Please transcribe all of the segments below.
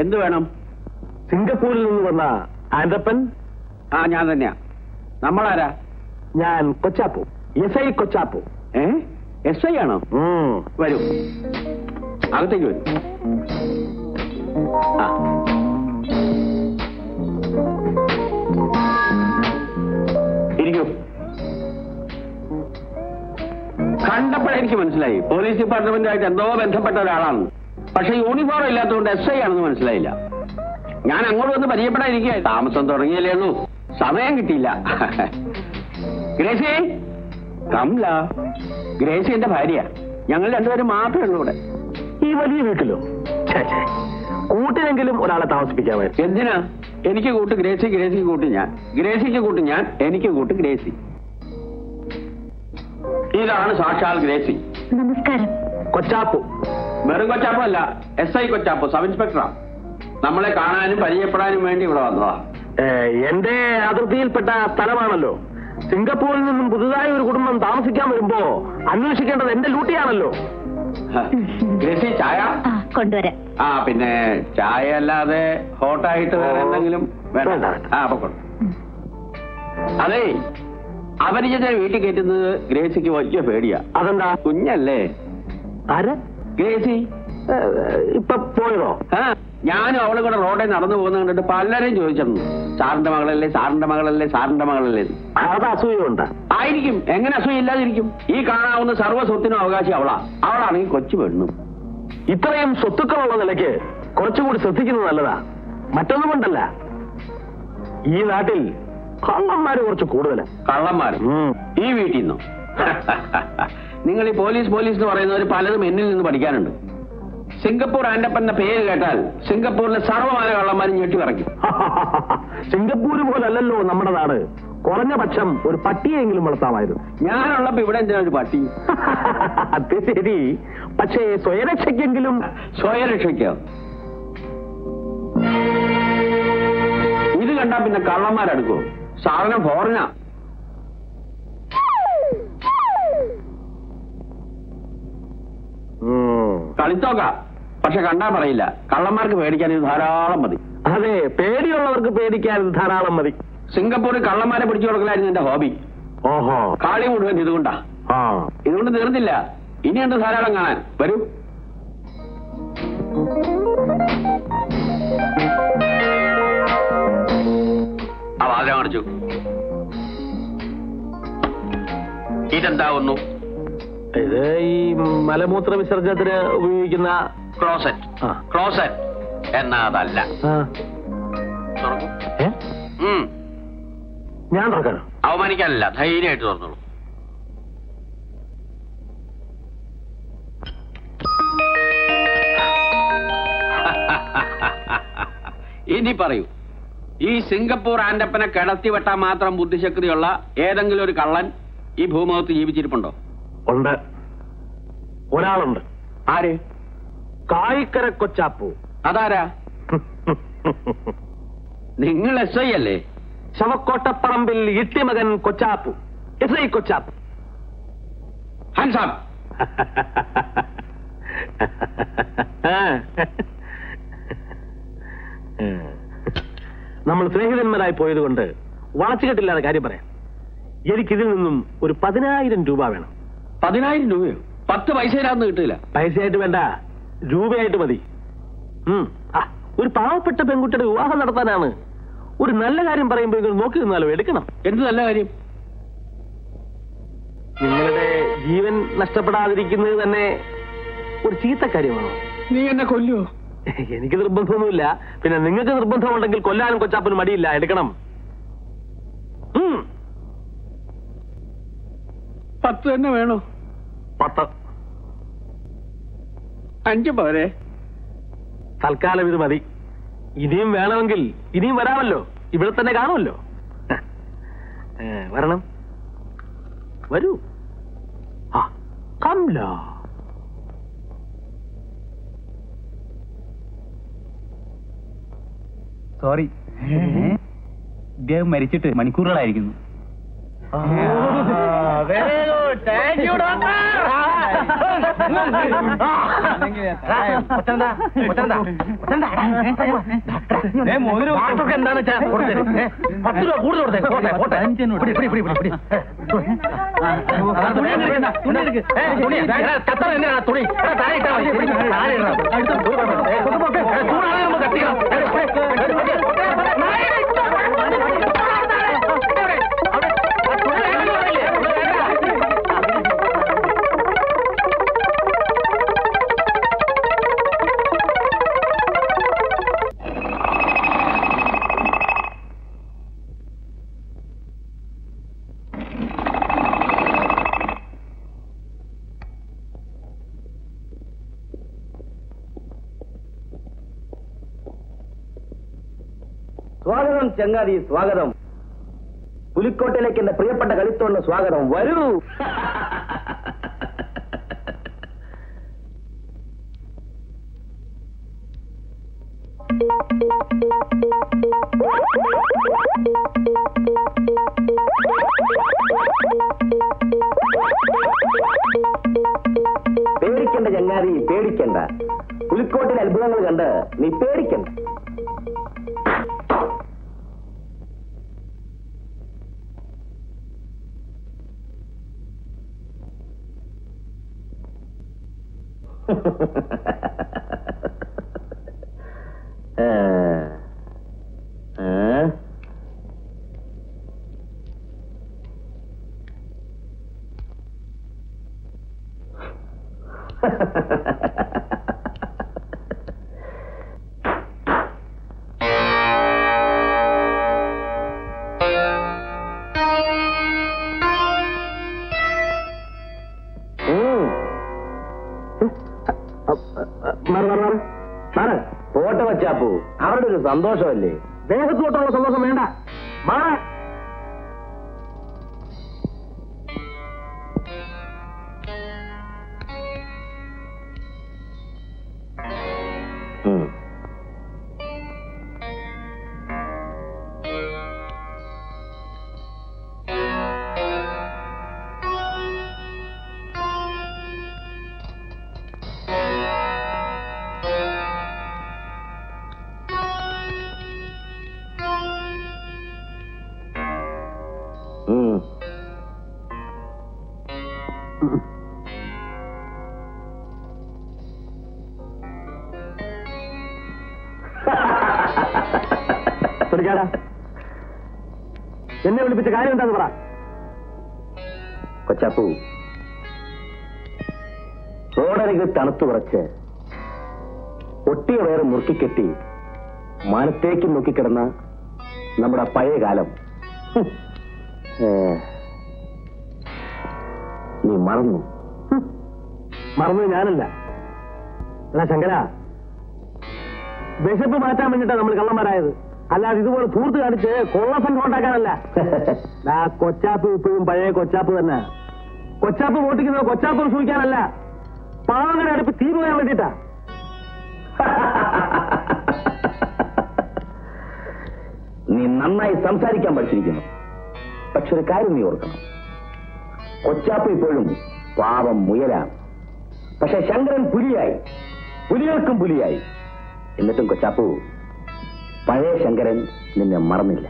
എന്ത് വേണം? സിംഗപ്പൂരിൽ നിന്ന് വന്ന ആൻഡപ്പൻ. ഞാൻ തന്നെയാ. നമ്മളാരാ? ഞാൻ കൊച്ചാപ്പു, SI കൊച്ചാപ്പു. SI ആണോ? വരൂ, അകത്തേക്ക് വരൂ. ഇരിക്കൂ. കണ്ടപ്പോഴെനിക്ക് മനസ്സിലായി പോലീസ് ഡിപ്പാർട്ട്മെന്റുമായിട്ട് എന്തോ ബന്ധപ്പെട്ട ഒരാളാണ്. പക്ഷെ യൂണിഫോം ഇല്ലാത്തതുകൊണ്ട് SI ആണെന്ന് മനസ്സിലായില്ല. ഞാൻ അങ്ങോട്ട് വന്ന് പരിചയപ്പെടാതിരിക്കുക. താമസം തുടങ്ങിയല്ലേ ഉള്ളൂ, സമയം കിട്ടിയില്ല. ഗ്രേസി, കമല. ഗ്രേസി എന്റെ ഭാര്യ. ഞങ്ങൾ രണ്ടുപേരും മാത്രമേ ഉള്ളൂ ഇവിടെ. ഈ വലിയ വീട്ടിലോ? കൂട്ടിനെങ്കിലും ഒരാളെ താമസിപ്പിക്കാമായിരുന്നു. എന്തിനാ? എനിക്ക് കൂട്ട് ഗ്രേസി, ഗ്രേസിക്ക് കൂട്ട് ഞാൻ, ഗ്രേസിക്ക് കൂട്ട് ഞാൻ, എനിക്ക് കൂട്ട് ഗ്രേസി. ഇതാണ് സാക്ഷാൽ ഗ്രേസി. നമസ്കാരം. കൊച്ചാപ്പു. വെറും കൊച്ചാപ്പു അല്ല, SI കൊച്ചാപ്പു, സബ് ഇൻസ്പെക്ടറാ. നമ്മളെ കാണാനും പരിചയപ്പെടാനും വേണ്ടി ഇവിടെ വന്നതാ. എന്റെ അതിർത്തിയിൽപ്പെട്ട സ്ഥലമാണല്ലോ. സിംഗപ്പൂരിൽ നിന്നും പുതുതായി ഒരു കുടുംബം താമസിക്കാൻ വരുമ്പോ അന്വേഷിക്കേണ്ടത് എന്റെ ഡ്യൂട്ടിയാണല്ലോ. ഗ്രേസി, ചായ കൊണ്ടുവരാം. പിന്നെ ചായ അല്ലാതെ ഹോട്ടായിട്ട് വേറെ എന്തെങ്കിലും വേണ്ട? പൊക്കോളൂ. അതെ, അപരിചിതരെ വീട്ടിൽ കയറ്റുന്നത് ഗ്രേസിക്ക് വലിയ പേടിയാ. അതെന്താ? കുഞ്ഞല്ലേ. ആര്? ഗ്രേസി. ഇപ്പൊ പോയതോ? ഞാനും അവളും കൂടെ റോഡിൽ നടന്നു പോകുന്ന കണ്ടിട്ട് പലരും ചോദിച്ചിരുന്നു, സാറിന്റെ മകളല്ലേ, സാറിന്റെ മകളല്ലേ, സാറിന്റെ മകളല്ലേ. അത് അസൂയുണ്ട്. ആയിരിക്കും. എങ്ങനെ അസൂയ ഇല്ലാതിരിക്കും? ഈ കാണാവുന്ന സർവ്വ സ്വത്തിനും അവകാശി അവളാ. അവളാണെങ്കിൽ കൊച്ചു പെണ്ണു. ഇത്രയും സ്വത്തുക്കളുള്ള നിലയ്ക്ക് കുറച്ചുകൂടി ശ്രദ്ധിക്കുന്നത് നല്ലതാ. മറ്റൊന്നും കൊണ്ടല്ല, ഈ നാട്ടിൽ കള്ളന്മാര് കുറച്ച് കൂടുതൽ. കള്ളന്മാര് ഈ വീട്ടിൽ നിന്നോ? നിങ്ങൾ ഈ പോലീസ് എന്ന് പറയുന്നവർ പലതും എന്നിൽ നിന്ന് പഠിക്കാനുണ്ട്. സിംഗപ്പൂർ ആൻഡപ്പന്റെ പേര് കേട്ടാൽ സിംഗപ്പൂരിലെ സർവ്വമാന കള്ളന്മാരും ഞെട്ടി പറയ്ക്കും. സിംഗപ്പൂര് പോലല്ലോ നമ്മുടെ നാട്. കുറഞ്ഞ പക്ഷം ഒരു പട്ടിയെങ്കിലും വളർത്താമായിരുന്നു. ഞാനുള്ളപ്പോ ഇവിടെ എന്തിനാ ഒരു പട്ടി? അത് ശരി, പക്ഷേ സ്വയരക്ഷയ്ക്കെങ്കിലും. സ്വയരക്ഷയ്ക്കോ? ഇത് കണ്ടാ പിന്നെ കള്ളന്മാരെടുക്കോ? സാധനം ഫോറിനാ. കളിത്തോക്കാം, പക്ഷെ കണ്ടാ പറയില്ല. കള്ളന്മാർക്ക് പേടിക്കാൻ ഇത് ധാരാളം മതി. അതെ, പേടിയുള്ളവർക്ക് പേടിക്കാൻ ധാരാളം മതി. സിംഗപ്പൂരിൽ കള്ളന്മാരെ പിടിച്ചു കൊടുക്കലായിരുന്നു എന്റെ ഹോബി. ഓഹോ, കാളി മുഴുവൻ ഇതുകൊണ്ടാ. ഇതുകൊണ്ട് തീർന്നില്ല, ഇനിയുണ്ട് ധാരാളം കാണാൻ. വരൂ. വാതിൽ അടച്ചു. ഇതെന്താവുന്നു? ഇത് ഈ മലമൂത്ര വിസർജനത്തിന് ഉപയോഗിക്കുന്ന ക്ലോസറ്റ് എന്നാ അതല്ല. ഞാൻ തുറക്കാനോ? അവമാനിക്കാനല്ല, ധൈര്യമായിട്ട് തുറന്നോളൂ. ഇനി പറയൂ, ഈ സിംഗപ്പൂർ ആൻഡപ്പനെ കിടത്തി വെട്ടാൻ മാത്രം ബുദ്ധിശക്തിയുള്ള ഏതെങ്കിലും ഒരു കള്ളൻ ഈ ഭൂമുഖത്ത് ജീവിച്ചിരിപ്പുണ്ടോ? ഉണ്ട്, ഒരാളുണ്ട്. ആര്? കായിക്കര കൊച്ചാപ്പു. അതാരാ? നിങ്ങൾ SI അല്ലേ? ശവക്കോട്ടപ്പറമ്പിൽ ഇട്ടിമകൻ കൊച്ചാപ്പു, SI കൊച്ചാപ്പു. ഹാൻഡ്സ് നമ്മൾ സ്നേഹിതന്മാരായി പോയതുകൊണ്ട് വളച്ചുകെട്ടില്ലാതെ കാര്യം പറയാം. എനിക്കിതിൽ നിന്നും ഒരു 10,000 രൂപ വേണം. 10,000 രൂപയോ? 10 പൈസയിലാന്ന് കിട്ടില്ല. പൈസയായിട്ട് വേണ്ട, രൂപയായിട്ട് മതി. ഒരു പാവപ്പെട്ട പെൺകുട്ടിയുടെ വിവാഹം നടത്താനാണ്. ഒരു നല്ല കാര്യം പറയുമ്പോൾ നോക്കി നിന്നാലോ? എടുക്കണം. എന്ത് നല്ല കാര്യം? നിങ്ങളുടെ ജീവൻ നഷ്ടപ്പെടാതിരിക്കുന്നത് തന്നെ ഒരു ചീത്ത കാര്യമാണോ? നീ എന്നെ കൊല്ലുവോ? എനിക്ക് നിർബന്ധമൊന്നുമില്ല. പിന്നെ നിങ്ങൾക്ക് നിർബന്ധമുണ്ടെങ്കിൽ കൊല്ലാനും കൊച്ചാപ്പനും മടിയില്ല. എടുക്കണം. 10 തന്നെ വേണോ? 10. 5 പോരെ? തൽക്കാലം ഇത് മതി. ഇനിയും വേണമെങ്കിൽ ഇനിയും വരാമല്ലോ. ഇവിടെ തന്നെ കാണുമല്ലോ. വരണം, വരൂ. കംല. സോറി, ഇദ്ദേഹം മരിച്ചിട്ട് മണിക്കൂറുകളായിരിക്കുന്നു. എന്താന്ന് വെച്ചാ 10 രൂപ കൂടുതൽ തുണി സ്വാഗതം ചങ്ങാതി, സ്വാഗതം. പുലിക്കോട്ടയിലേക്ക് എന്റെ പ്രിയപ്പെട്ട കളിത്തോളിന് സ്വാഗതം. വരൂ. പേടിക്കണ്ട ചങ്ങാതി, പേടിക്കണ്ട. പുലിക്കോട്ടിലെ അത്ഭുതങ്ങൾ കണ്ട് നീ പേടിക്കണ്ട. പോട്ടെ വച്ചാപ്പൂ, അവരുടെ ഒരു സന്തോഷമല്ലേ. ദേഹത്തോട്ടുള്ള സന്തോഷം വേണ്ട. മാറാ. എന്നെ വിളിപ്പിച്ച കാര്യം എന്താന്ന് പറ. കൊച്ചാപ്പൂ, റോഡരികിൽ തണുത്തു കുറച്ച് ഒട്ടിയ വേറെ മുറുക്കിക്കെട്ടി മാനത്തേക്ക് നോക്കിക്കിടന്ന നമ്മുടെ പഴയ കാലം നീ മറന്നു. മറന്നു ഞാനല്ല. എന്നാ ശങ്കര, വിശപ്പ് മാറ്റാൻ വേണ്ടിട്ടാ നമ്മൾ കള്ളന്മാരായത്, അല്ലാതെ ഇതുപോലെ തൂർത്ത് കാണിച്ച് കൊള്ളസംഘം ഉണ്ടാക്കാനല്ല. കൊച്ചാപ്പ് ഇപ്പോഴും പഴയ കൊച്ചാപ്പ് തന്നെ. കൊച്ചാപ്പ് വോട്ടിക്കുന്നത് കൊച്ചാപ്പ് സൂക്ഷിക്കാനല്ല, പാവങ്ങളുടെ അടുപ്പ് തീ പോയാൻ വേണ്ടിട്ടാ. നീ നന്നായി സംസാരിക്കാൻ പഠിച്ചിരിക്കുന്നു. പക്ഷെ ഒരു കാര്യം നീ ഓർക്കണം, കൊച്ചാപ്പ് ഇപ്പോഴും പാവം മുയലാണ്. പക്ഷെ ശങ്കരൻ പുലിയായി, പുലികൾക്കും പുലിയായി. എന്നിട്ടും കൊച്ചാപ്പു, പഴയ ശങ്കരൻ നിന്നെ മറന്നില്ല.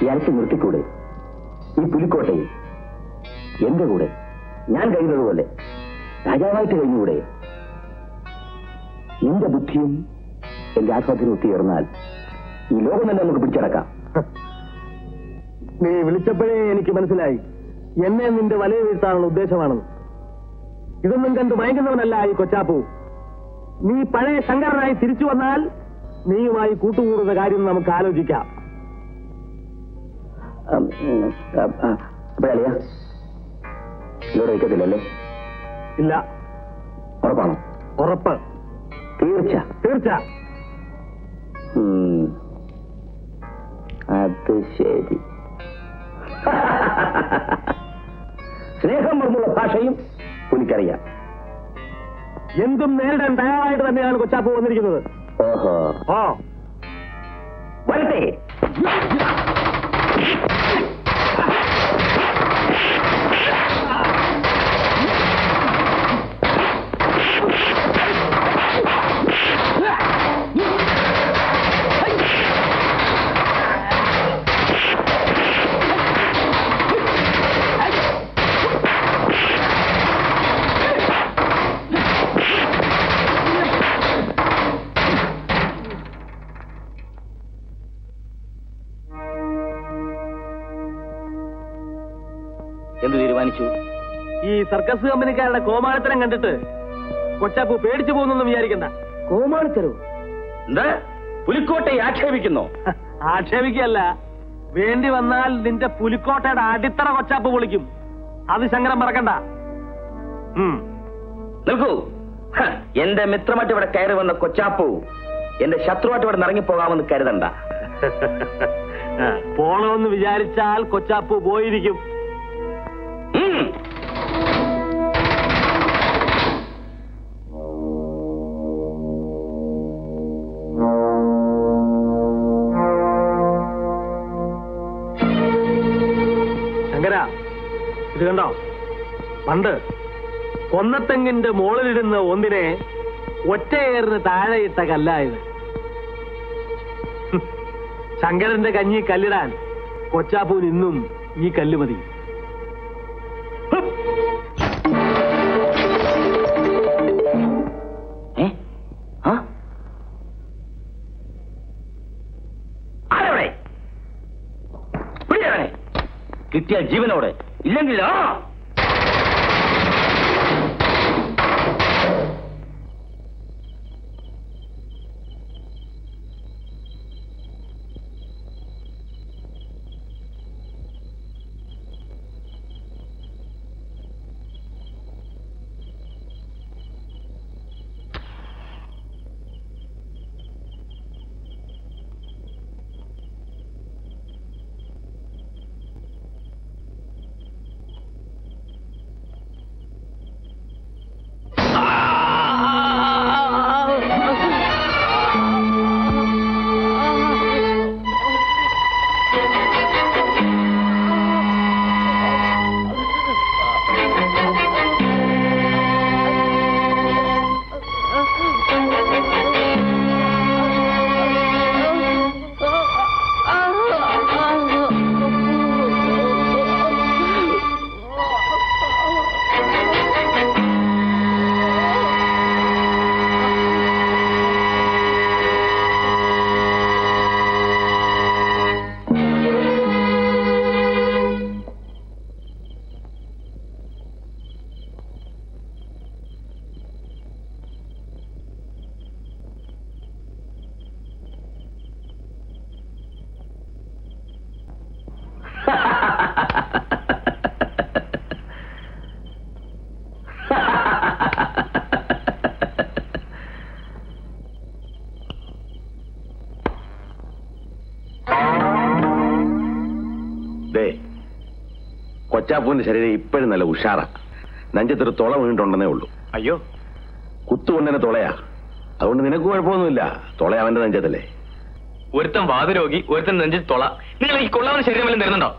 ഇയാൾക്ക് നിർത്തിക്കൂടെ ഈ പുലിക്കോട്ടയിൽ എന്റെ കൂടെ ഞാൻ കഴിയുന്നതുപോലെ രാജാവായിട്ട് കഴിഞ്ഞുകൂടെ? നിന്റെ ബുദ്ധിയും എന്റെ ആസ്വാദനവും ഒത്തുചേർന്നാൽ ഈ ലോകം തന്നെ നമുക്ക് പിടിച്ചടക്കാം. നീ വിളിച്ചപ്പോഴേ എനിക്ക് മനസ്സിലായി എന്നെ നിന്റെ വലയ വീഴ്ത്താനുള്ള ഉദ്ദേശമാണെന്ന്. ഇതൊന്നും കണ്ട് മയങ്ങുന്നവനല്ല ഈ കൊച്ചാപ്പു. നീ പഴയ ശങ്കരനായി തിരിച്ചു വന്നാൽ നീയുമായി കൂട്ടുകൂടുന്ന കാര്യം നമുക്ക് ആലോചിക്കാം. അപ്പോഴല്ലേ ഇവിടെ വയ്ക്കത്തില്ലല്ലേ? ഇല്ല. ഉറപ്പാണോ? ഉറപ്പ്. തീർച്ച. തീർച്ച. അത് ശരി. സ്നേഹം പറഞ്ഞുള്ള ഭാഷയും പുലിക്കറിയാം. എന്തും നേരിടാൻ തയ്യാറായിട്ട് തന്നെയാണ് കൊച്ചാപ്പ് വന്നിരിക്കുന്നത്. ഓഹോ. ഓ വരട്ടെ. എന്ത് തീരുമാനിച്ചു? ഈ സർക്കസ് കമ്പനിക്കാരുടെ കോമാളിത്തരം കണ്ടിട്ട് കൊച്ചാപ്പു പേടിച്ചു പോകുന്നു വിചാരിക്കണ്ട. കോമാളിത്തരോ? എന്താ പുലിക്കോട്ടയെ ആക്ഷേപിക്കുന്നോ? ആക്ഷേപിക്കല്ല, വേണ്ടി വന്നാൽ നിന്റെ പുലിക്കോട്ടയുടെ അടിത്തറ കൊച്ചാപ്പ് പൊളിക്കും. അത് ശങ്കരം മറക്കണ്ട. നിൽക്കൂ. എന്റെ മിത്രമായിട്ട് ഇവിടെ കയറി വന്ന കൊച്ചാപ്പു എന്റെ ശത്രുവായിട്ട് ഇവിടെ ഇറങ്ങിപ്പോകാമെന്ന് കരുതണ്ട. പോണമെന്ന് വിചാരിച്ചാൽ കൊച്ചാപ്പു പോയിരിക്കും. ശങ്കര, ഇത് കണ്ടോ? പണ്ട് കൊന്നത്തെങ്ങിന്റെ മോളിലിരുന്ന ഒന്നിനെ ഒറ്റയേറിന് താഴെയിട്ട കല്ലായത്. ശങ്കരന്റെ കഞ്ഞി കല്ലിടാൻ കൊച്ചാപ്പൂന് ഇന്നും ഈ കല്ല് മതി. കിട്ടിയ ജീവനോടെ, ഇല്ലെങ്കിൽ കൊച്ചാപ്പൂവിന്റെ ശരീരം ഇപ്പോഴും നല്ല ഉഷാറാ. നെഞ്ചത്തൊരു തുള വീണിട്ടുണ്ടെന്നേ ഉള്ളൂ. അയ്യോ, കുത്തുകൊണ്ടന്നെ തുളയാ. അതുകൊണ്ട് നിനക്ക് കുഴപ്പമൊന്നുമില്ല. തുള അവന്റെ നെഞ്ചത്തല്ലേ. ഒരുത്തൻ വാതരോഗി, ഒരുത്തൻ നെഞ്ചിൽ തുള. നിങ്ങൾ ഈ കൊള്ളാവുന്ന ശരീരം വല്ലതും തരുന്നുണ്ടോ?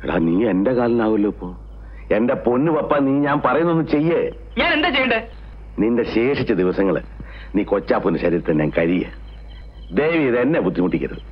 എടാ, നീ എന്റെ കാലിനാവല്ലോ ഇപ്പൊ. എന്റെ പൊന്നു പപ്പ, നീ ഞാൻ പറയുന്നൊന്ന് ചെയ്യേ. ഞാൻ എന്താ ചെയ്യണ്ടേ? നിന്റെ ശേഷിച്ച ദിവസങ്ങള് നീ കൊച്ചാപ്പൂവിന്റെ ശരീരത്തിൽ ഞാൻ കഴിയേ. ദേവി ഇത് എന്നെ ബുദ്ധിമുട്ടിക്കരുത്.